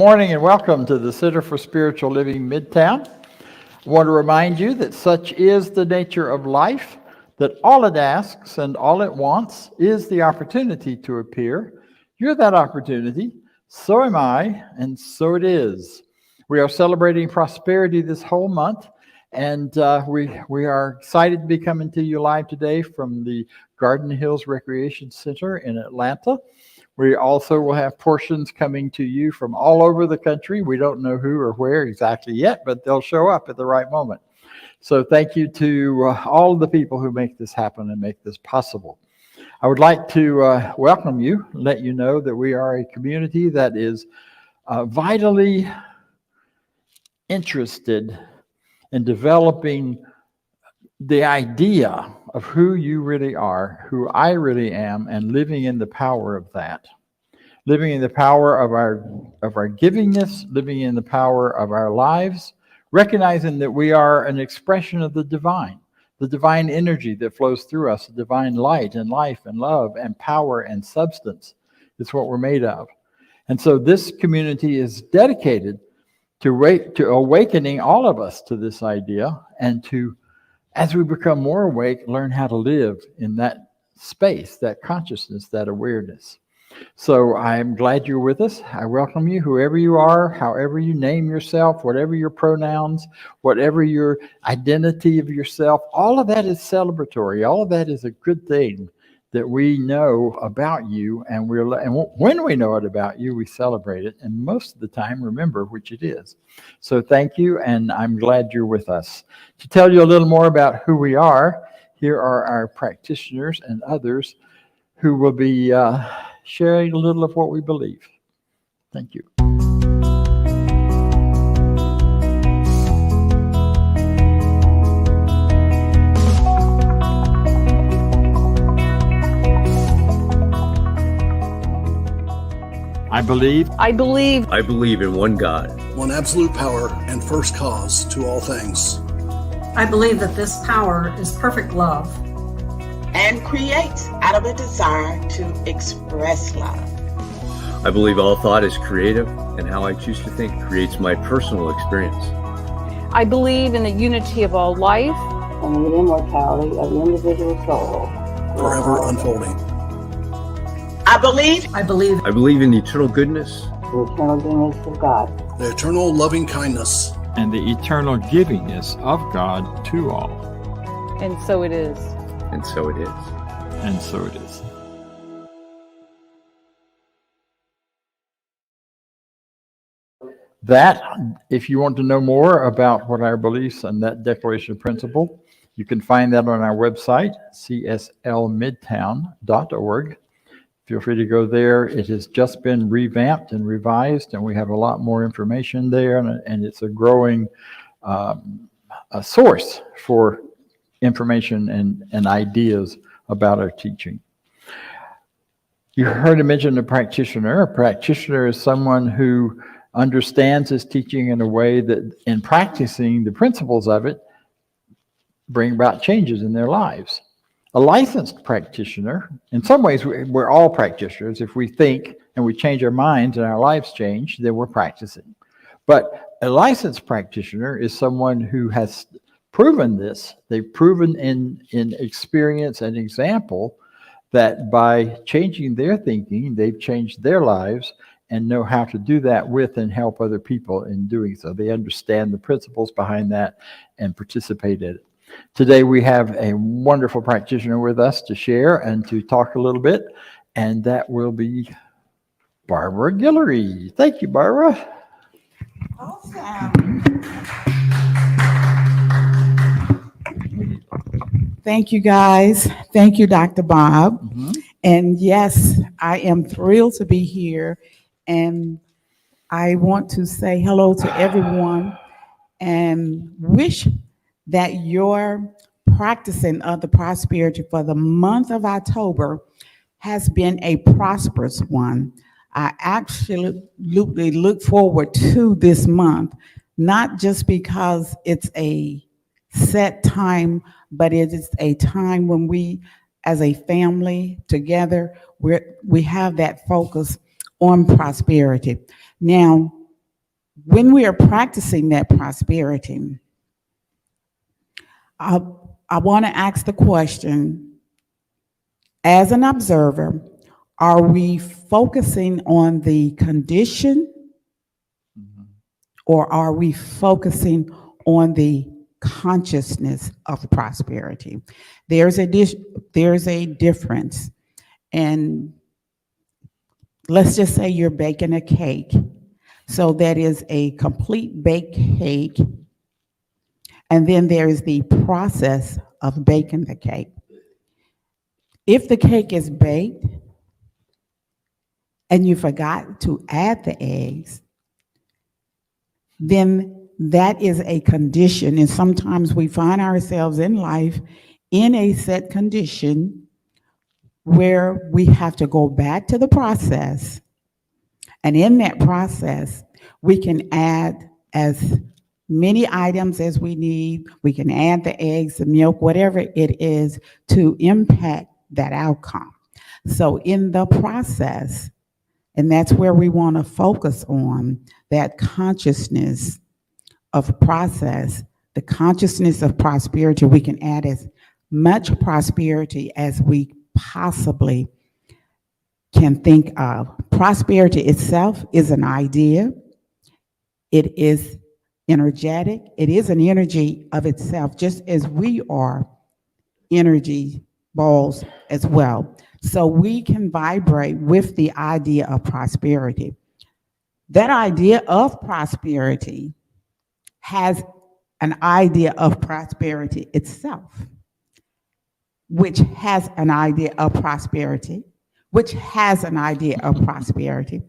Morning and welcome to the Center for Spiritual Living Midtown. I want to remind you that such is the nature of life, that all it asks and all it wants is the opportunity to appear. You're that opportunity, so am I, and so it is. We are celebrating prosperity this whole month, and we are excited to be coming to you live today from the Garden Hills Recreation Center in Atlanta. We also will have portions coming to you from all over the country. We don't know who or where exactly yet, but they'll show up at the right moment. So thank you to all of the people who make this happen and make this possible. I would like to welcome you, let you know that we are a community that is vitally interested in developing the idea of who you really are, who I really am, and living in the power of that. Living in the power of our givingness, living in the power of our lives, recognizing that we are an expression of the divine energy that flows through us, the divine light and life and love and power and substance. It's what we're made of. And so this community is dedicated to awakening all of us to this idea and to, as we become more awake, learn how to live in that space, that consciousness, that awareness. So I'm glad you're with us. I welcome you, whoever you are, however you name yourself, whatever your pronouns, whatever your identity of yourself. All of that is celebratory. All of that is a good thing that we know about you, and when we know it about you, we celebrate it, and most of the time remember which it is. So thank you, and I'm glad you're with us. To tell you a little more about who we are, here are our practitioners and others who will be sharing a little of what we believe. Thank you. I believe in one God, one absolute power and first cause to all things. I believe that this power is perfect love and creates out of a desire to express love. I believe all thought is creative, and how I choose to think creates my personal experience. I believe in the unity of all life and the immortality of the individual soul, forever unfolding. I believe in the eternal goodness, the eternal goodness of God, the eternal loving kindness, and the eternal givingness of God to all. And so it is. And so it is. And so it is. That, if you want to know more about what our beliefs and that declaration of principle, you can find that on our website, cslmidtown.org. Feel free to go there. It has just been revamped and revised, and we have a lot more information there, and it's a growing a source for information and ideas about our teaching. You heard him mention a practitioner. A practitioner is someone who understands his teaching in a way that, in practicing the principles of it, bring about changes in their lives. A licensed practitioner, in some ways, we're all practitioners. If we think and we change our minds and our lives change, then we're practicing. But a licensed practitioner is someone who has proven this. They've proven in experience and example that by changing their thinking, they've changed their lives and know how to do that with and help other people in doing so. They understand the principles behind that and participate in it. Today we have a wonderful practitioner with us to share and to talk a little bit, and that will be Barbara Guillory. Thank you, Barbara. Awesome. Thank you, guys. Thank you, Dr. Bob. Mm-hmm. And yes, I am thrilled to be here, and I want to say hello to everyone and wish that your practicing of the prosperity for the month of October has been a prosperous one. I absolutely look forward to this month, not just because it's a set time, but it is a time when we, as a family together, we have that focus on prosperity. Now, when we are practicing that prosperity, I want to ask the question, as an observer, are we focusing on the condition or are we focusing on the consciousness of prosperity? There's a difference. And let's just say you're baking a cake. So that is a complete baked cake. And then there's the process of baking the cake. If the cake is baked and you forgot to add the eggs, then that is a condition. And sometimes we find ourselves in life in a set condition where we have to go back to the process. And in that process, we can add as many items as we need. We can add the eggs, the milk, whatever it is to impact that outcome. So in the process, and that's where we want to focus on, that consciousness of process, the consciousness of prosperity. We can add as much prosperity as we possibly can think of. Prosperity itself is an idea. It is energetic. It is an energy of itself, just as we are energy balls as well. So we can vibrate with the idea of prosperity. That idea of prosperity has an idea of prosperity itself, which has an idea of prosperity, which has an idea of prosperity.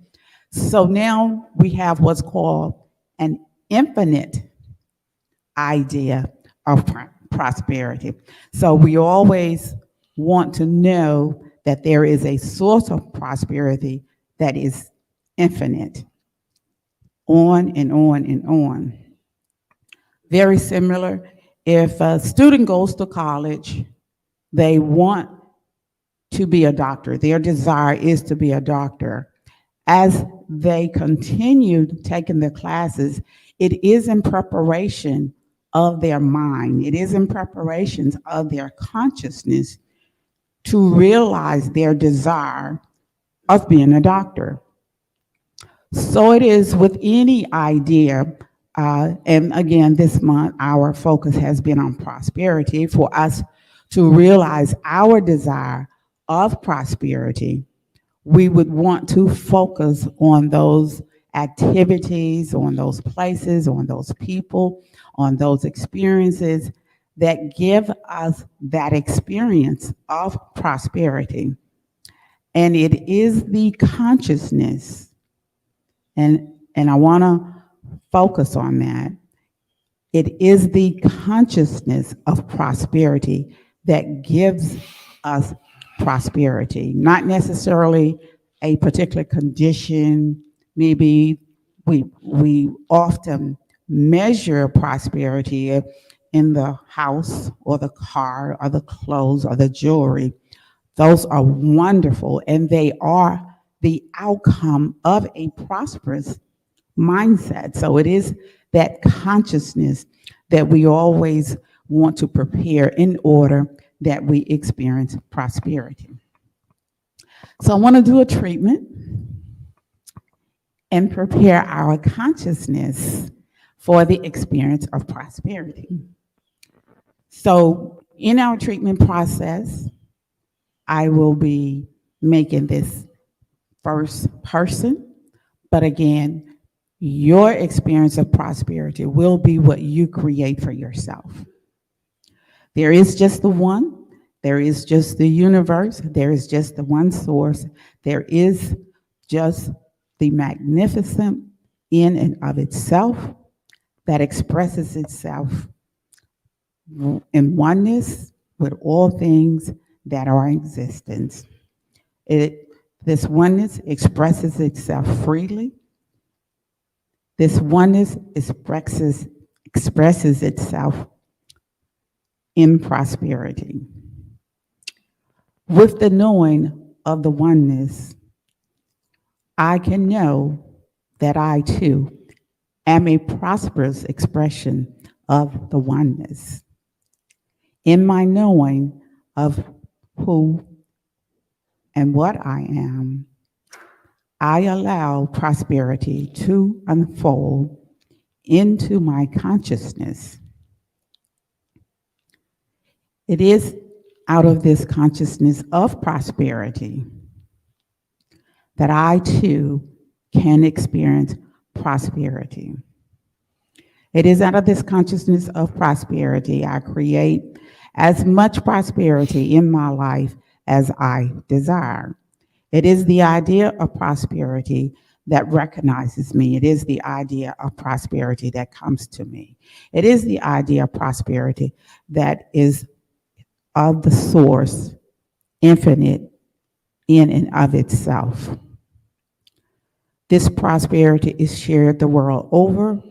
So now we have what's called an infinite idea of prosperity. So we always want to know that there is a source of prosperity that is infinite, on and on and on. Very similar, if a student goes to college, they want to be a doctor. Their desire is to be a doctor. As they continue taking the classes, it is in preparation of their mind. It is in preparations of their consciousness to realize their desire of being a doctor. So it is with any idea, and again, this month, our focus has been on prosperity, for us to realize our desire of prosperity. We would want to focus on those activities, on those places, on those people, on those experiences that give us that experience of prosperity. And it is the consciousness, and I want to focus on that. It is the consciousness of prosperity that gives us prosperity, not necessarily a particular condition. Maybe we often measure prosperity in the house or the car or the clothes or the jewelry. Those are wonderful, and they are the outcome of a prosperous mindset. So it is that consciousness that we always want to prepare in order that we experience prosperity. So I want to do a treatment and prepare our consciousness for the experience of prosperity. So in our treatment process, I will be making this first person, but again, your experience of prosperity will be what you create for yourself. There is just the one, there is just the universe, there is just the one source, there is just the magnificent in and of itself that expresses itself in oneness with all things that are in existence. This oneness expresses itself freely. This oneness expresses itself in prosperity. With the knowing of the oneness, I can know that I too am a prosperous expression of the oneness. In my knowing of who and what I am, I allow prosperity to unfold into my consciousness. It is out of this consciousness of prosperity that I too can experience prosperity. It is out of this consciousness of prosperity I create as much prosperity in my life as I desire. It is the idea of prosperity that recognizes me. It is the idea of prosperity that comes to me. It is the idea of prosperity that is of the source, infinite in and of itself. This prosperity is shared the world over,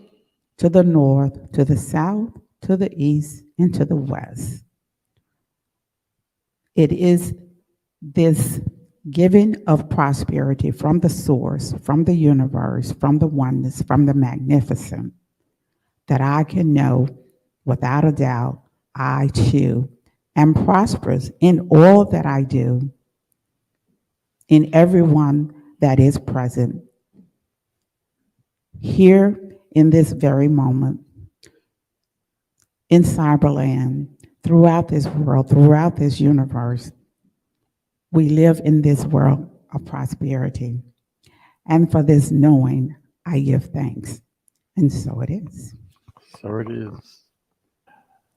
to the north, to the south, to the east, and to the west. It is this giving of prosperity from the source, from the universe, from the oneness, from the magnificent, that I can know without a doubt, I too am prosperous in all that I do, in everyone that is present, here in this very moment, in cyberland, throughout this world, throughout this universe. We live in this world of prosperity. And for this knowing, I give thanks. And so it is. So it is.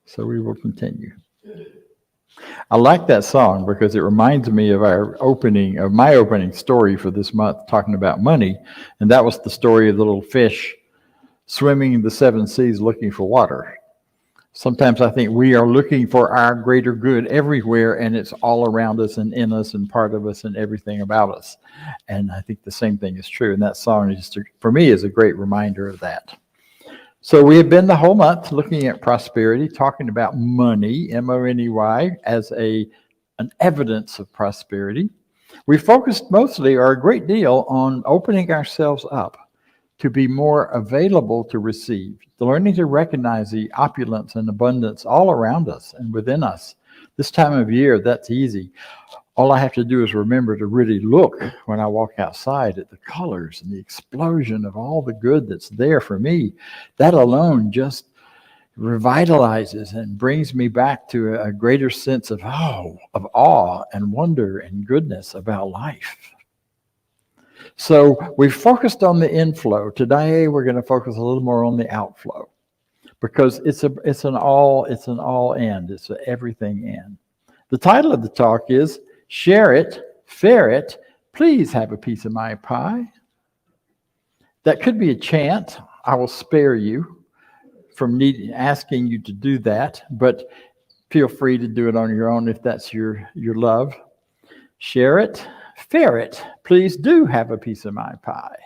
So we will continue. I like that song because it reminds me of my opening story for this month, talking about money. And that was the story of the little fish swimming in the seven seas looking for water. Sometimes I think we are looking for our greater good everywhere, and it's all around us and in us and part of us and everything about us. And I think the same thing is true. And that song, is, for me, is a great reminder of that. So we have been the whole month looking at prosperity, talking about money, M-O-N-E-Y, as an evidence of prosperity. We focused mostly, or a great deal, on opening ourselves up to be more available to receive, learning to recognize the opulence and abundance all around us and within us. This time of year, that's easy. All I have to do is remember to really look when I walk outside at the colors and the explosion of all the good that's there for me. That alone just revitalizes and brings me back to a greater sense of awe and wonder and goodness about life. So we focused on the inflow. Today we're going to focus a little more on the outflow, because it's an all end. It's an everything end. The title of the talk is Share It, Fair It, Please Have a Piece of My Pie. That could be a chant. I will spare you from asking you to do that, but feel free to do it on your own if that's your love. Share it, fair it, please do have a piece of my pie.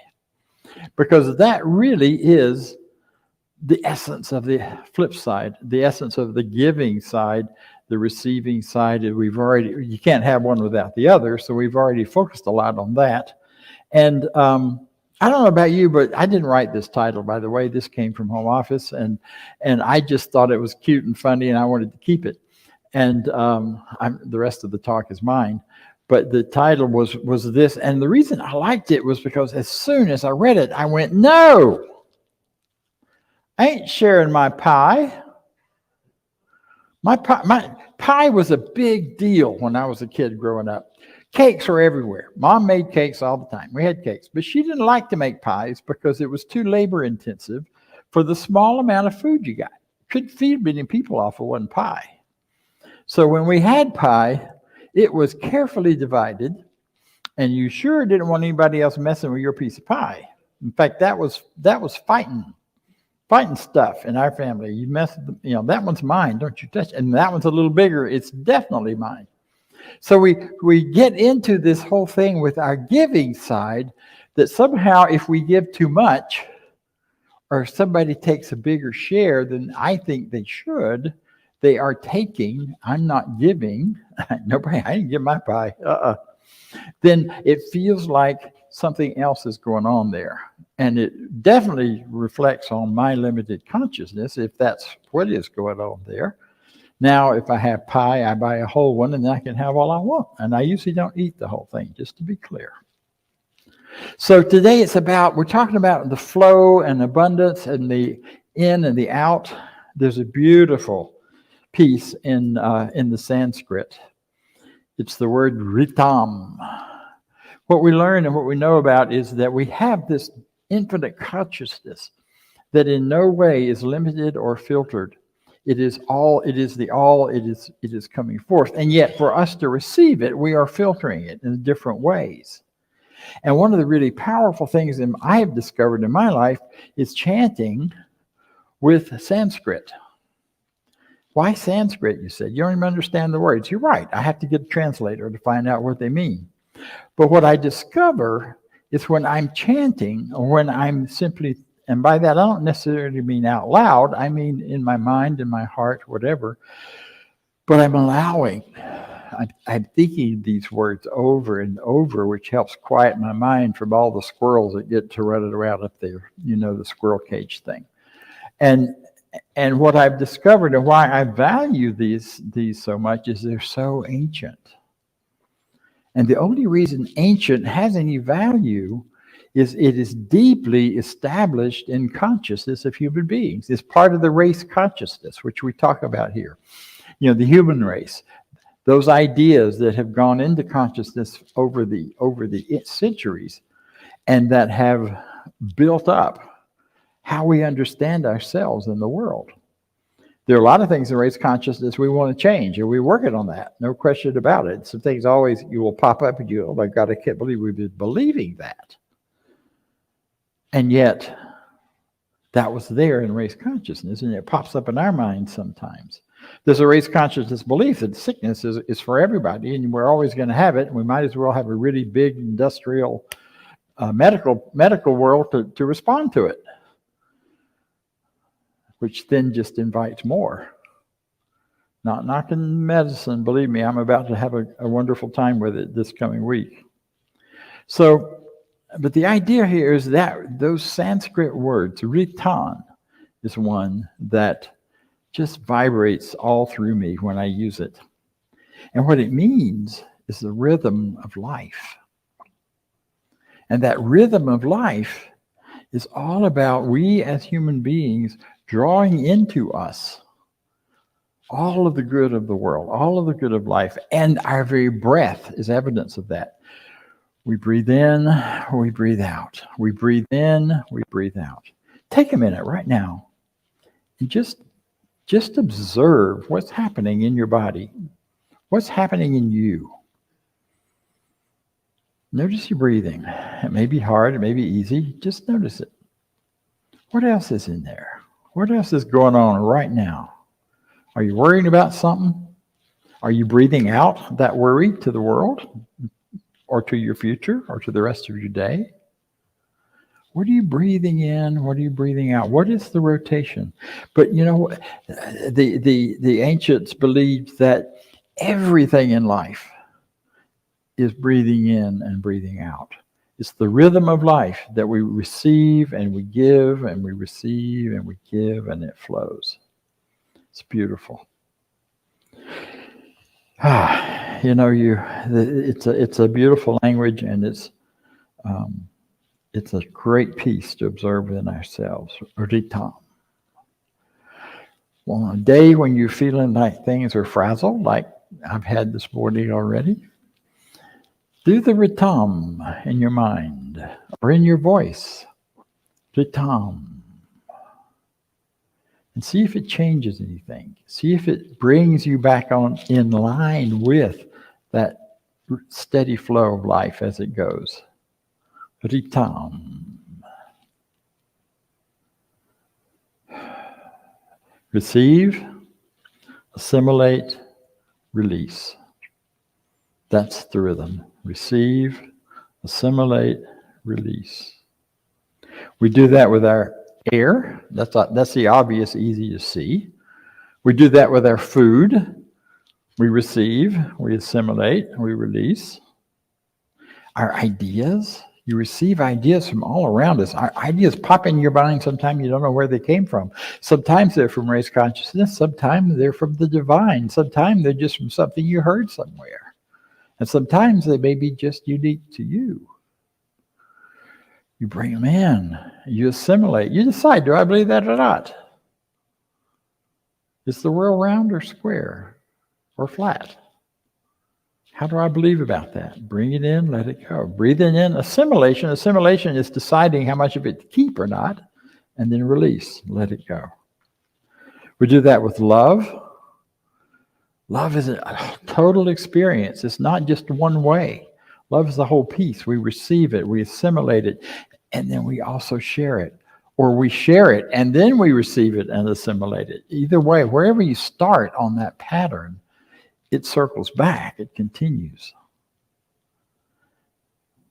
Because that really is the essence of the flip side, the essence of the giving side, the receiving side. You can't have one without the other, so we've already focused a lot on that. And I don't know about you, but I didn't write this title, by the way. This came from home office, and I just thought it was cute and funny, and I wanted to keep it. And the rest of the talk is mine. But the title was this, and the reason I liked it was because as soon as I read it, I went, no, I ain't sharing my pie. My pie was a big deal when I was a kid growing up. Cakes were everywhere. Mom made cakes all the time. We had cakes, but she didn't like to make pies because it was too labor intensive for the small amount of food you got. Couldn't feed many people off of one pie. So when we had pie, it was carefully divided, and you sure didn't want anybody else messing with your piece of pie. In fact, that was fighting stuff in our family. You mess with that one's mine, don't you touch it. And that one's a little bigger, it's definitely mine. So we get into this whole thing with our giving side, that somehow if we give too much, or if somebody takes a bigger share than I think they should, they are taking, I'm not giving, nobody, I didn't give my pie, then it feels like something else is going on there. And it definitely reflects on my limited consciousness, if that's what is going on there. Now, if I have pie, I buy a whole one, and then I can have all I want. And I usually don't eat the whole thing, just to be clear. So today we're talking about the flow and abundance and the in and the out. There's a beautiful piece in the Sanskrit. It's the word ritam. What we learn and what we know about is that we have this infinite consciousness that in no way is limited or filtered. It is coming forth. And yet for us to receive it, we are filtering it in different ways. And one of the really powerful things that I have discovered in my life is chanting with Sanskrit. Why Sanskrit, you said? You don't even understand the words. You're right. I have to get a translator to find out what they mean. But what I discover is when I'm chanting, or when I'm simply, and by that I don't necessarily mean out loud, I mean in my mind, in my heart, whatever, but I'm allowing. I'm thinking these words over and over, which helps quiet my mind from all the squirrels that get to running around up there, the squirrel cage thing. And what I've discovered and why I value these so much is they're so ancient. And the only reason ancient has any value is it is deeply established in consciousness of human beings. It's part of the race consciousness, which we talk about here. The human race. Those ideas that have gone into consciousness over the centuries, and that have built up how we understand ourselves in the world. There are a lot of things in race consciousness we want to change, and we're working on that. No question about it. Some things always you will pop up and you, oh my God, I can't believe we've been believing that. And yet, that was there in race consciousness, and it pops up in our minds sometimes. There's a race consciousness belief that sickness is for everybody, and we're always going to have it. And we might as well have a really big industrial medical world to respond to it, which then just invites more. Not knocking medicine, believe me, I'm about to have a wonderful time with it this coming week. So, but the idea here is that those Sanskrit words, ritan, is one that just vibrates all through me when I use it. And what it means is the rhythm of life. And that rhythm of life is all about we as human beings drawing into us all of the good of the world, all of the good of life, and our very breath is evidence of that. We breathe in, we breathe out. We breathe in, we breathe out. Take a minute right now and just observe what's happening in your body. What's happening in you? Notice your breathing. It may be hard, it may be easy. Just notice it. What else is in there? What else is going on right now? Are you worrying about something? Are you breathing out that worry to the world, or to your future, or to the rest of your day? What are you breathing in? What are you breathing out? What is the rotation? But the ancients believed that everything in life is breathing in and breathing out. It's the rhythm of life that we receive and we give, and we receive and we give, and it flows. It's beautiful. It's a beautiful language, and it's a great piece to observe within ourselves. Ritam. Well, on a day when you're feeling like things are frazzled, like I've had this morning already, do the ritam in your mind or in your voice. Ritam. And see if it changes anything. See if it brings you back in line with that steady flow of life as it goes. Ritam. Receive, assimilate, release. That's the rhythm. Receive, assimilate, release. We do that with our air. That's the obvious, easy to see. We do that with our food. We receive, we assimilate, we release. Our ideas, You receive ideas from all around us. Ideas pop in your mind. Sometimes you don't know where they came from. Sometimes they're from raised consciousness. Sometimes they're from the divine. Sometimes they're just from something you heard somewhere. And sometimes they may be just unique to you. You bring them in. You assimilate. You decide, do I believe that or not? Is the world round or square or flat? How do I believe about that? Bring it in, let it go. Breathing in, assimilation. Assimilation is deciding how much of it to keep or not, and then release, let it go. We do that with love. Love is a total experience. It's not just one way. Love is the whole piece. We receive it, we assimilate it, and then we also share it. Or we share it, and then we receive it and assimilate it. Either way, wherever you start on that pattern, it circles back, it continues.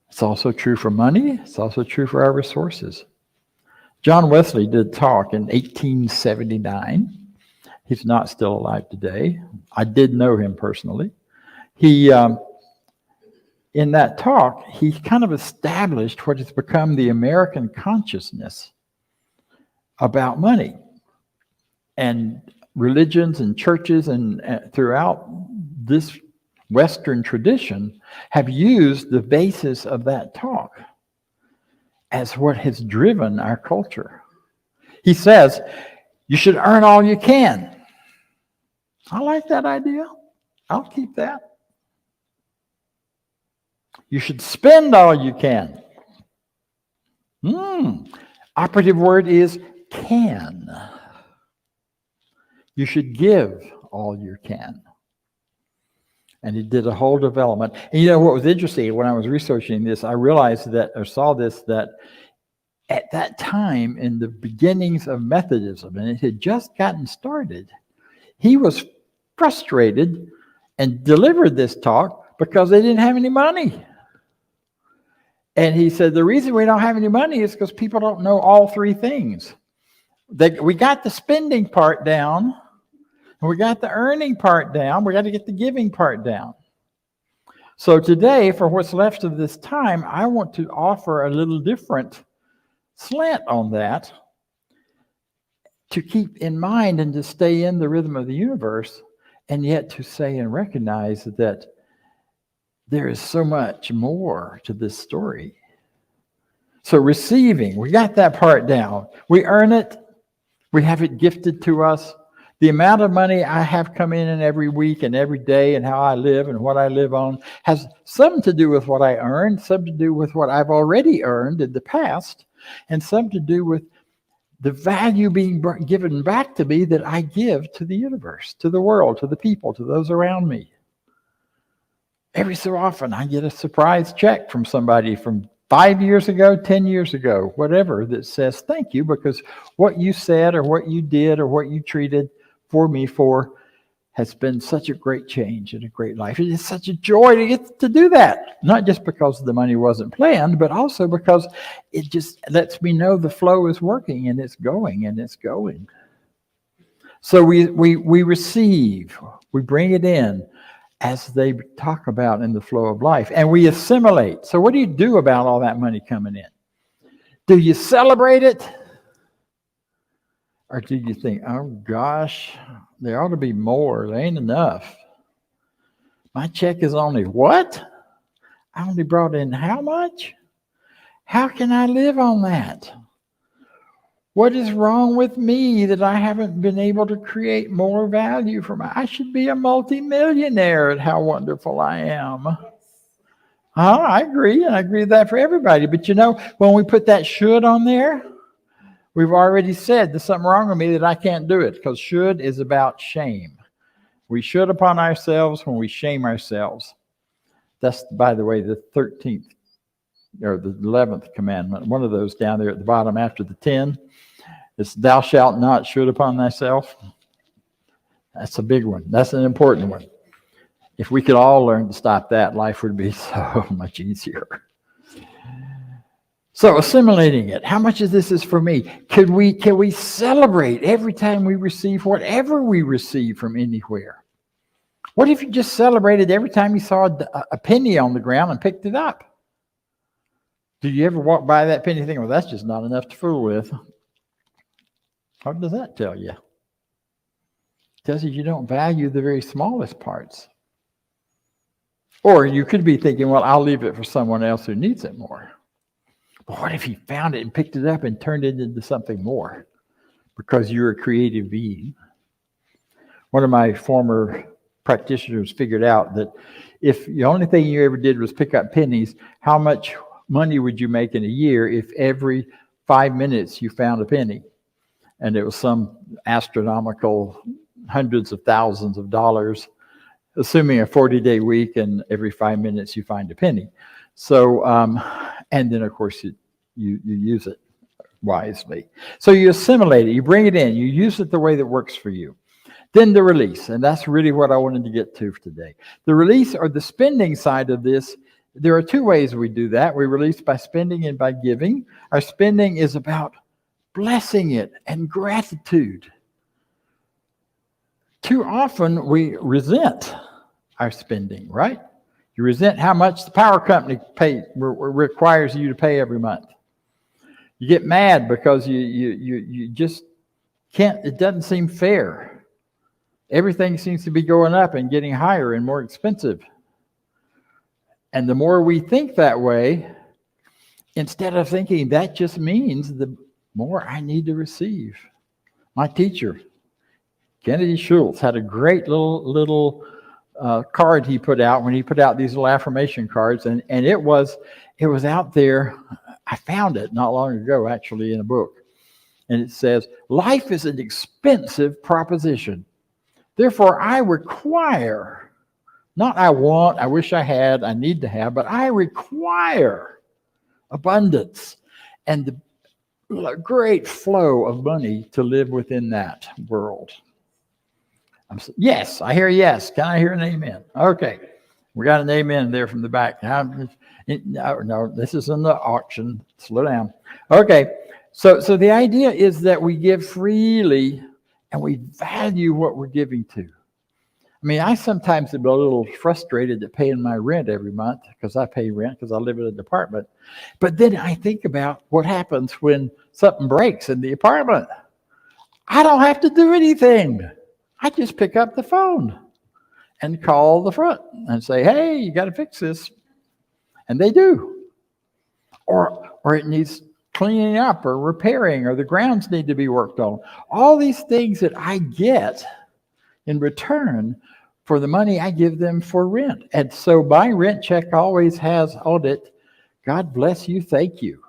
It's also true for money. It's also true for our resources. John Wesley did talk in 1879. He's not still alive today. I did know him personally. He, in that talk, he kind of established what has become the American consciousness about money. And religions and churches and throughout this Western tradition have used the basis of that talk as what has driven our culture. He says, you should earn all you can. I like that idea. I'll keep that. You should spend all you can. Operative word is can. You should give all you can. And he did a whole development. And you know what was interesting, when I was researching this, I realized that, or saw this, that at that time, in the beginnings of Methodism, and it had just gotten started, he was frustrated and delivered this talk because they didn't have any money. And he said, the reason we don't have any money is because people don't know all three things. We got the spending part down, and we got the earning part down. We got to get the giving part down. So today, for what's left of this time, I want to offer a little different slant on that to keep in mind and to stay in the rhythm of the universe, and yet to say and recognize that there is so much more to this story. So receiving, we got that part down. We earn it. We have it gifted to us. The amount of money I have come in every week and every day and how I live and what I live on has some to do with what I earned, some to do with what I've already earned in the past, and some to do with the value being given back to me that I give to the universe, to the world, to the people, to those around me. Every so often I get a surprise check from somebody from 5 years ago, 10 years ago, whatever, that says thank you because what you said or what you did or what you treated for me for has been such a great change and a great life. It is such a joy to get to do that. Not just because the money wasn't planned, but also because it just lets me know the flow is working and it's going and it's going. So we receive, we bring it in as they talk about in the flow of life, and we assimilate. So what do you do about all that money coming in? Do you celebrate it? Or do you think, oh gosh, there ought to be more. There ain't enough. My check is only what? I only brought in how much? How can I live on that? What is wrong with me that I haven't been able to create more value for I should be a multimillionaire at how wonderful I am. I agree, and I agree with that for everybody. But you know, when we put that should on there, we've already said there's something wrong with me that I can't do it, because should is about shame. We should upon ourselves when we shame ourselves. That's, by the way, the 13th or the 11th commandment. One of those down there at the bottom after the 10. It's thou shalt not should upon thyself. That's a big one. That's an important one. If we could all learn to stop that, life would be so much easier. So assimilating it. How much of this is for me? Can we celebrate every time we receive whatever we receive from anywhere? What if you just celebrated every time you saw a penny on the ground and picked it up? Do you ever walk by that penny and think, well, that's just not enough to fool with? What does that tell you? It tells you don't value the very smallest parts. Or you could be thinking, well, I'll leave it for someone else who needs it more. But what if he found it and picked it up and turned it into something more? Because you're a creative being. One of my former practitioners figured out that if the only thing you ever did was pick up pennies, how much money would you make in a year if every 5 minutes you found a penny? And it was some astronomical hundreds of thousands of dollars, assuming a 40-day week, and every 5 minutes you find a penny. So, and then of course you use it wisely. So you assimilate it, you bring it in, you use it the way that works for you. Then the release, and that's really what I wanted to get to today. The release, or the spending side of this, there are two ways we do that. We release by spending and by giving. Our spending is about blessing it and gratitude. Too often we resent our spending, right? You resent how much the power company requires you to pay every month. You get mad because you just can't, it doesn't seem fair. Everything seems to be going up and getting higher and more expensive. And the more we think that way, instead of thinking that just means the more I need to receive. My teacher, Kennedy Schultz, had a great little card he put out when he put out these little affirmation cards, and it was out there. I found it not long ago, actually, in a book. And it says, life is an expensive proposition. Therefore, I require, not I want, I wish I had, I need to have, but I require abundance and the great flow of money to live within that world. Yes, I hear yes. Can I hear an amen? Okay. We got an amen there from the back. No, this is in the auction. Slow down. Okay. So the idea is that we give freely and we value what we're giving to. I mean, I sometimes am a little frustrated at paying my rent every month because I pay rent because I live in an apartment. But then I think about what happens when something breaks in the apartment. I don't have to do anything. I just pick up the phone and call the front and say, hey, you got to fix this. And they do. Or it needs cleaning up or repairing, or the grounds need to be worked on. All these things that I get in return for the money I give them for rent. And so my rent check always has on it, God bless you, thank you.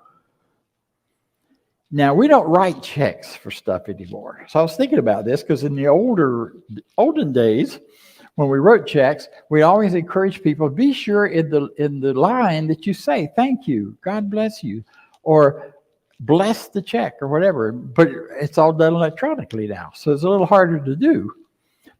Now, we don't write checks for stuff anymore. So I was thinking about this because in the olden days, when we wrote checks, we always encourage people, be sure in the line that you say, thank you, God bless you, or bless the check or whatever. But it's all done electronically now. So it's a little harder to do.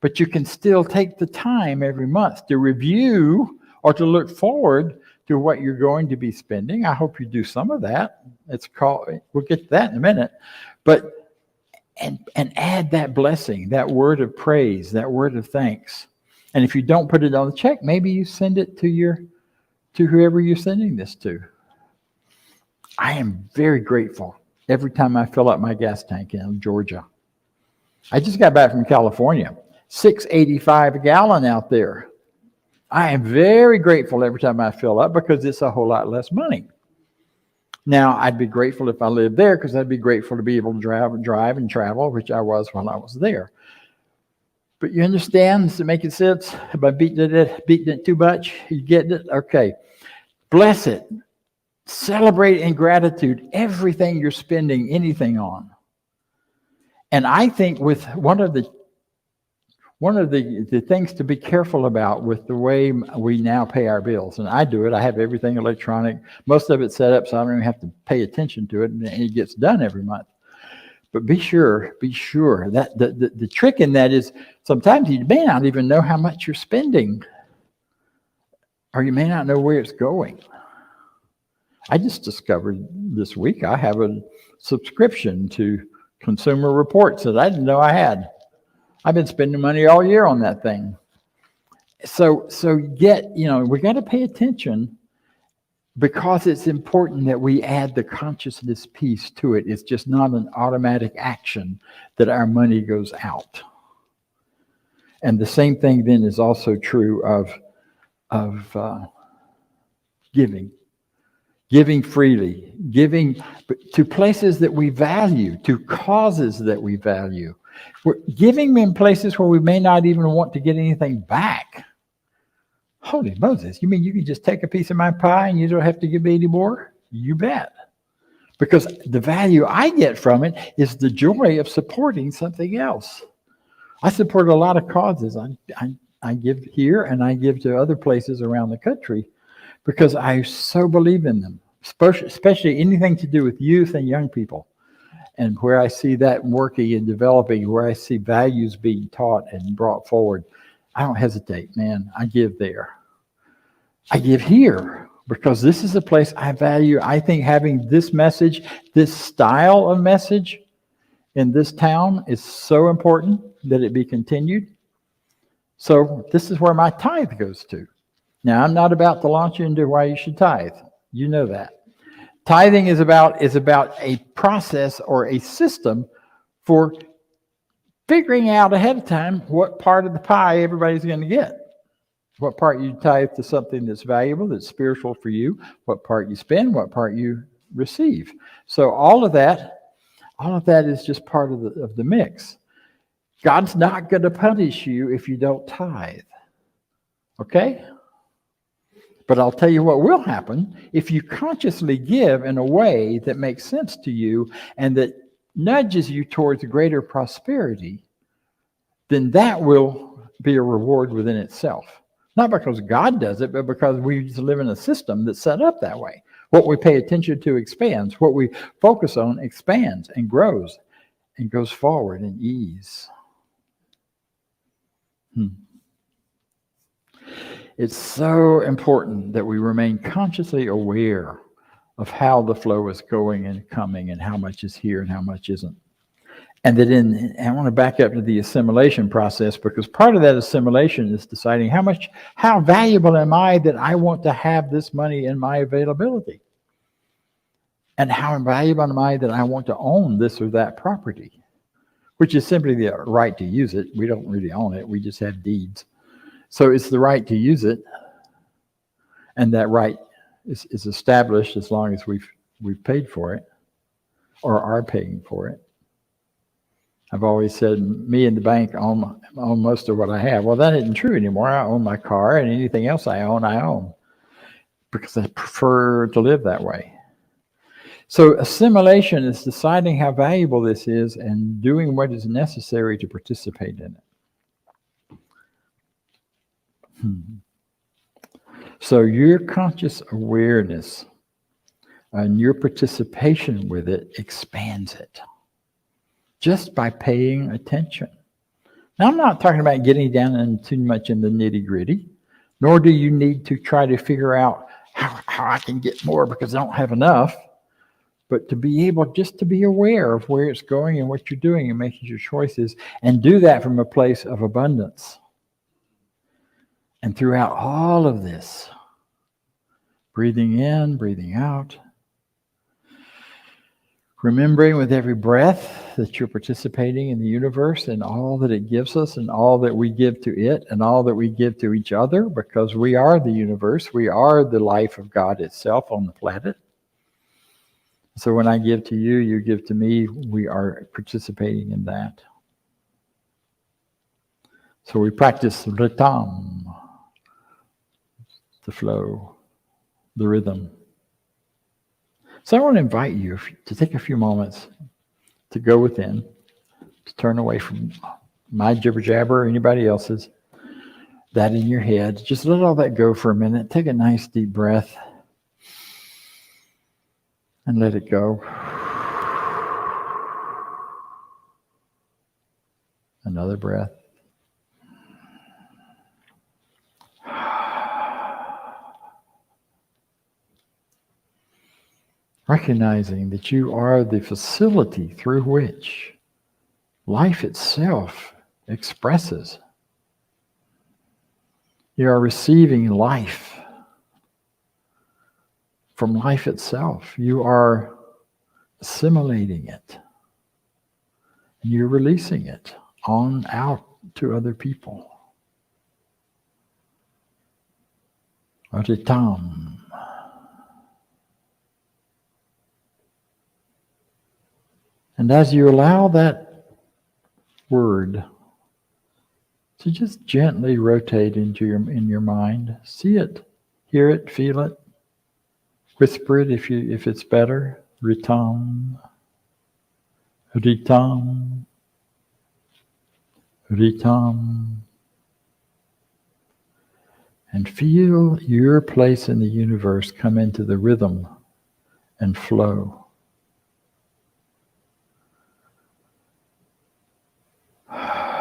But you can still take the time every month to review or to look forward to what you're going to be spending. I hope you do some of that. We'll get to that in a minute. But and add that blessing, that word of praise, that word of thanks. And if you don't put it on the check, maybe you send it to whoever you're sending this to. I am very grateful every time I fill up my gas tank in Georgia. I just got back from California. $6.85 a gallon out there. I am very grateful every time I fill up because it's a whole lot less money. Now, I'd be grateful if I lived there because I'd be grateful to be able to drive and travel, which I was while I was there. But you understand? Does it make sense? Am I beating it too much? You getting it? Okay. Bless it. Celebrate in gratitude everything you're spending anything on. And I think with one of the things to be careful about with the way we now pay our bills, and I do it, I have everything electronic, most of it set up so I don't even have to pay attention to it, and it gets done every month. But be sure that the trick in that is sometimes you may not even know how much you're spending, or you may not know where it's going. I just discovered this week I have a subscription to Consumer Reports that I didn't know I had. I've been spending money all year on that thing. So we got to pay attention, because it's important that we add the consciousness piece to it. It's just not an automatic action that our money goes out. And the same thing then is also true of giving. Giving freely, giving to places that we value, to causes that we value. We're giving in places where we may not even want to get anything back. Holy Moses, you mean you can just take a piece of my pie and you don't have to give me any more? You bet. Because the value I get from it is the joy of supporting something else. I support a lot of causes. I give here and I give to other places around the country because I so believe in them, especially anything to do with youth and young people. And where I see that working and developing, where I see values being taught and brought forward, I don't hesitate, man. I give there. I give here because this is a place I value. I think having this message, this style of message in this town is so important that it be continued. So this is where my tithe goes to. Now, I'm not about to launch you into why you should tithe. You know that. Tithing is about a process or a system for figuring out ahead of time what part of the pie everybody's going to get. What part you tithe to something that's valuable, that's spiritual for you, what part you spend, what part you receive. So all of that is just part of the mix. God's not going to punish you if you don't tithe. Okay? But I'll tell you what will happen if you consciously give in a way that makes sense to you and that nudges you towards greater prosperity, then that will be a reward within itself. Not because God does it, but because we just live in a system that's set up that way. What we pay attention to expands. What we focus on expands and grows and goes forward in ease. It's so important that we remain consciously aware of how the flow is going and coming and how much is here and how much isn't. And that I want to back up to the assimilation process, because part of that assimilation is deciding how valuable am I that I want to have this money in my availability? And how valuable am I that I want to own this or that property? Which is simply the right to use it. We don't really own it. We just have deeds. So it's the right to use it, and that right is established as long as we've paid for it or are paying for it. I've always said, me and the bank own most of what I have. Well, that isn't true anymore. I own my car, and anything else I own because I prefer to live that way. So assimilation is deciding how valuable this is and doing what is necessary to participate in it. So your conscious awareness and your participation with it expands it just by paying attention. Now, I'm not talking about getting down too much in the nitty-gritty, nor do you need to try to figure out how I can get more because I don't have enough, but to be able just to be aware of where it's going and what you're doing and making your choices, and do that from a place of abundance. And throughout all of this, breathing in, breathing out, remembering with every breath that you're participating in the universe and all that it gives us and all that we give to it and all that we give to each other, because we are the universe. We are the life of God itself on the planet. So when I give to you, you give to me, we are participating in that. So we practice ritam, the flow, the rhythm. So I want to invite you to take a few moments to go within, to turn away from my jibber jabber or anybody else's, that in your head. Just let all that go for a minute. Take a nice deep breath and let it go. Another breath. Recognizing that you are the facility through which life itself expresses. You are receiving life from life itself. You are assimilating it. And you're releasing it on out to other people. Aritam. And as you allow that word to just gently rotate in your mind, see it, hear it, feel it, whisper it if it's better. Ritam, ritam, ritam. And feel your place in the universe come into the rhythm and flow.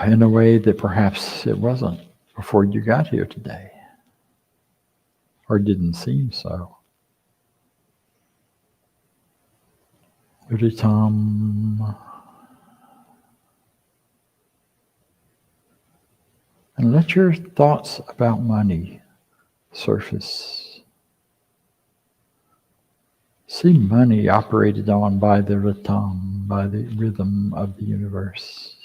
In a way that perhaps it wasn't before you got here today, or didn't seem so. Ritam. And let your thoughts about money surface. See money operated on by the ritam, by the rhythm of the universe.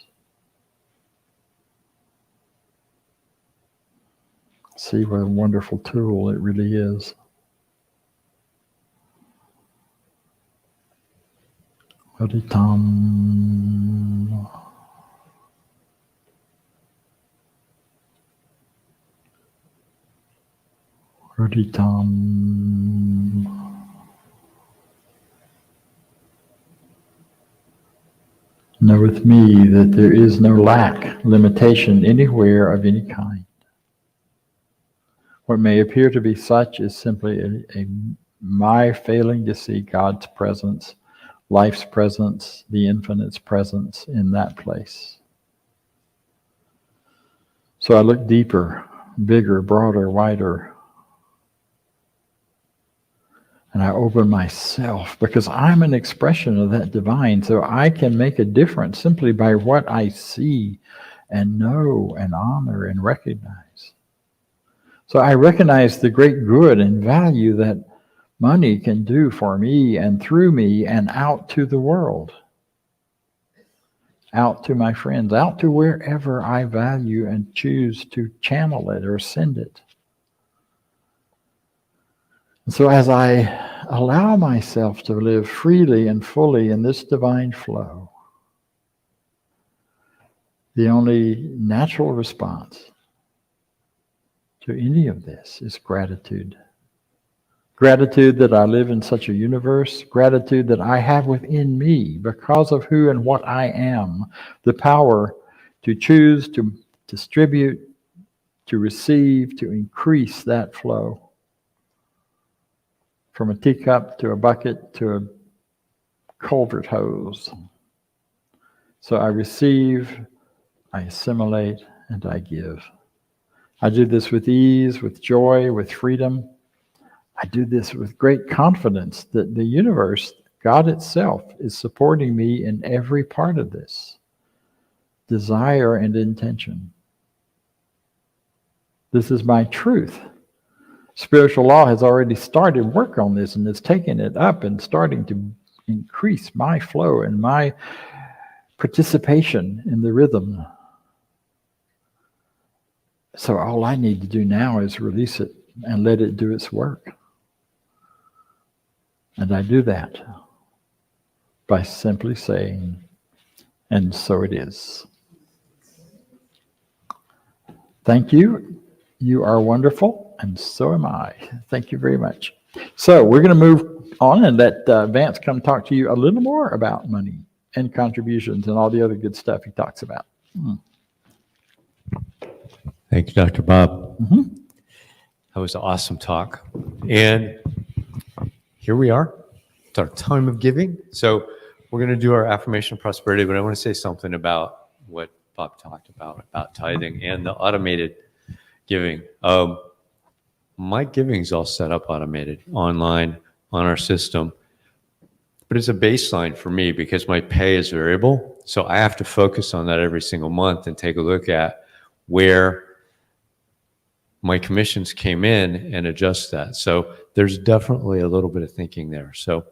See what a wonderful tool it really is. Ritam. Ritam. Know with me that there is no lack, limitation anywhere of any kind. What may appear to be such is simply my failing to see God's presence, life's presence, the infinite's presence in that place. So I look deeper, bigger, broader, wider. And I open myself because I'm an expression of that divine. So I can make a difference simply by what I see and know and honor and recognize. So I recognize the great good and value that money can do for me and through me and out to the world. Out to my friends, out to wherever I value and choose to channel it or send it. And so as I allow myself to live freely and fully in this divine flow, the only natural response to any of this is gratitude. Gratitude that I live in such a universe, gratitude that I have within me, because of who and what I am, the power to choose, to distribute, to receive, to increase that flow. From a teacup to a bucket to a culvert hose. So I receive, I assimilate, and I give. I do this with ease, with joy, with freedom. I do this with great confidence that the universe, God itself, is supporting me in every part of this desire and intention. This is my truth. Spiritual law has already started work on this and is taking it up and starting to increase my flow and my participation in the rhythm. So all I need to do now is release it and let it do its work. And I do that by simply saying, and so it is. Thank you. You are wonderful, and so am I. Thank you very much. So we're going to move on and let Vance come talk to you a little more about money and contributions and all the other good stuff he talks about. Thank you, Dr. Bob. Mm-hmm. That was an awesome talk. And here we are. It's our time of giving. So we're going to do our affirmation of prosperity, but I want to say something about what Bob talked about tithing and the automated giving. My giving's all set up automated online on our system, but it's a baseline for me because my pay is variable. So I have to focus on that every single month and take a look at where my commissions came in and adjust that. So there's definitely a little bit of thinking there. So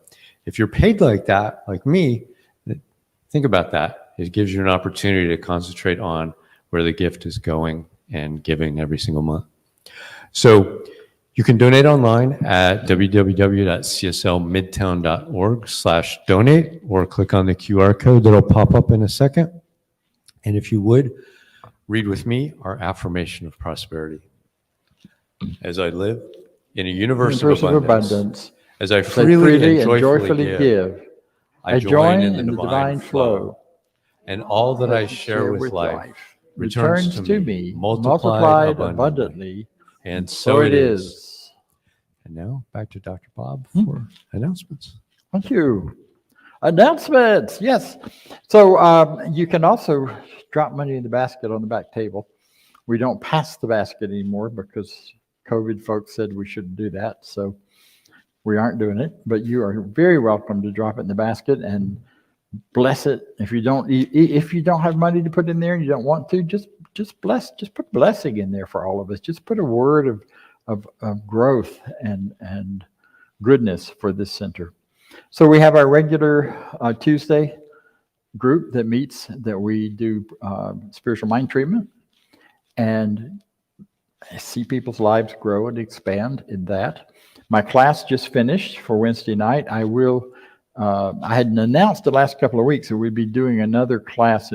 if you're paid like that, like me, think about that. It gives you an opportunity to concentrate on where the gift is going and giving every single month. So you can donate online at www.cslmidtown.org/donate, or click on the QR code that'll pop up in a second. And if you would, read with me our affirmation of prosperity. As I live in a universe of abundance, as I freely and joyfully give, I join in the divine flow, and all that I share with life returns to me multiplied abundantly, and so it is. And now back to Dr. Bob for announcements. Thank you. Announcements, yes. So you can also drop money in the basket on the back table. We don't pass the basket anymore because COVID folks said we shouldn't do that. So we aren't doing it, but you are very welcome to drop it in the basket and bless it. If you don't have money to put in there and you don't want to, just put blessing in there for all of us. Just put a word of growth and goodness for this center. So we have our regular Tuesday group that meets, that we do spiritual mind treatment and see people's lives grow and expand in that. My class just finished for Wednesday night. I hadn't announced the last couple of weeks that we'd be doing another class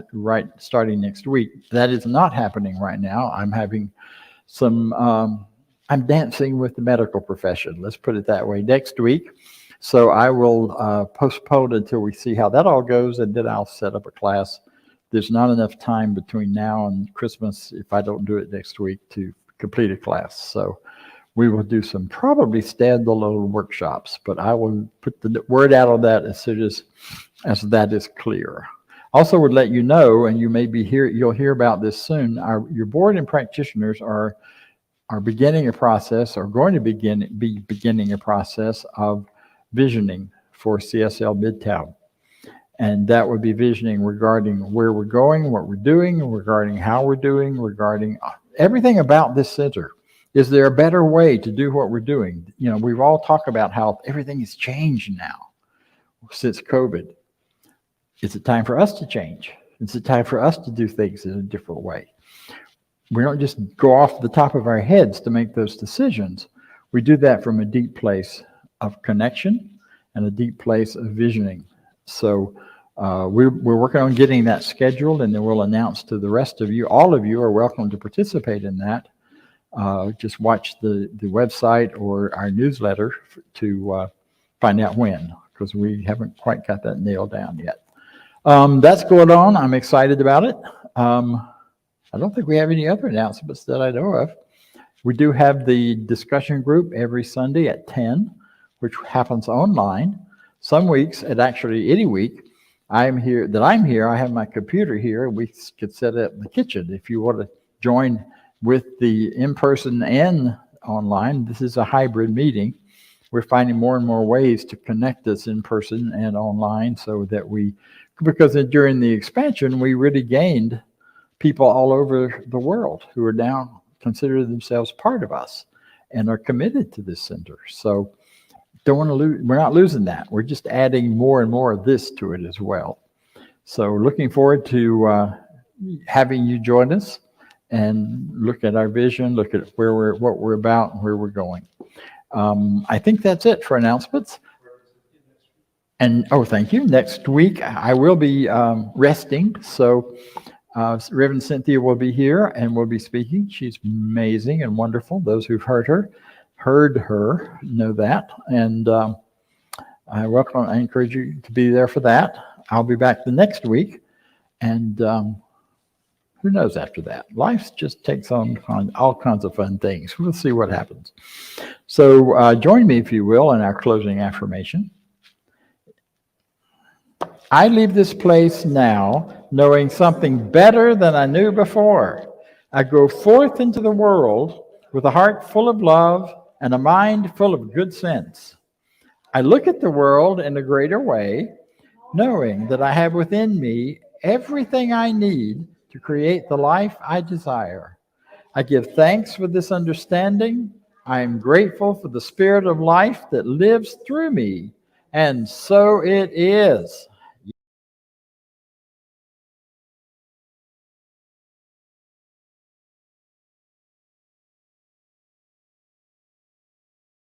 starting next week. That is not happening right now. I'm having I'm dancing with the medical profession. Let's put it that way next week. So I will postpone until we see how that all goes, and then I'll set up a class. There's not enough time between now and Christmas, if I don't do it next week, to complete a class. So we will do some probably standalone workshops, but I will put the word out on that as soon as that is clear. Also would let you know, and you may be you'll hear about this soon, your board and practitioners are beginning a process, or going to be beginning a process of visioning for CSL Midtown. And that would be visioning regarding where we're going, what we're doing, regarding how we're doing, regarding everything about this center. Is there a better way to do what we're doing? You know, we've all talked about how everything has changed now since COVID. Is it time for us to change? Is it time for us to do things in a different way? We don't just go off the top of our heads to make those decisions. We do that from a deep place of connection and a deep place of visioning. So we're working on getting that scheduled, and then we'll announce to the rest of you. All of you are welcome to participate in that. Just watch the website or our newsletter to find out when, because we haven't quite got that nailed down yet. That's going on. I'm excited about it. I don't think we have any other announcements that I know of. We do have the discussion group every Sunday at 10, which happens online. Some weeks, and actually any week, I'm here, I have my computer here. We could set it up in the kitchen. If you want to join with the in-person and online, this is a hybrid meeting. We're finding more and more ways to connect us in person and online, so that because during the expansion, we really gained people all over the world who are now consider themselves part of us and are committed to this center. So don't want to lose. We're not losing that. We're just adding more and more of this to it as well. So looking forward to having you join us and look at our vision, look at what we're about and where we're going. I think that's it for announcements. And thank you. Next week I will be resting. So Reverend Cynthia will be here and will be speaking. She's amazing and wonderful. Those who've heard her know that. And I encourage you to be there for that. I'll be back the next week. And who knows after that? Life just takes on all kinds of fun things. We'll see what happens. So join me, if you will, in our closing affirmation. I leave this place now knowing something better than I knew before. I go forth into the world with a heart full of love and a mind full of good sense. I look at the world in a greater way, knowing that I have within me everything I need to create the life I desire. I give thanks for this understanding. I am grateful for the spirit of life that lives through me. And so it is.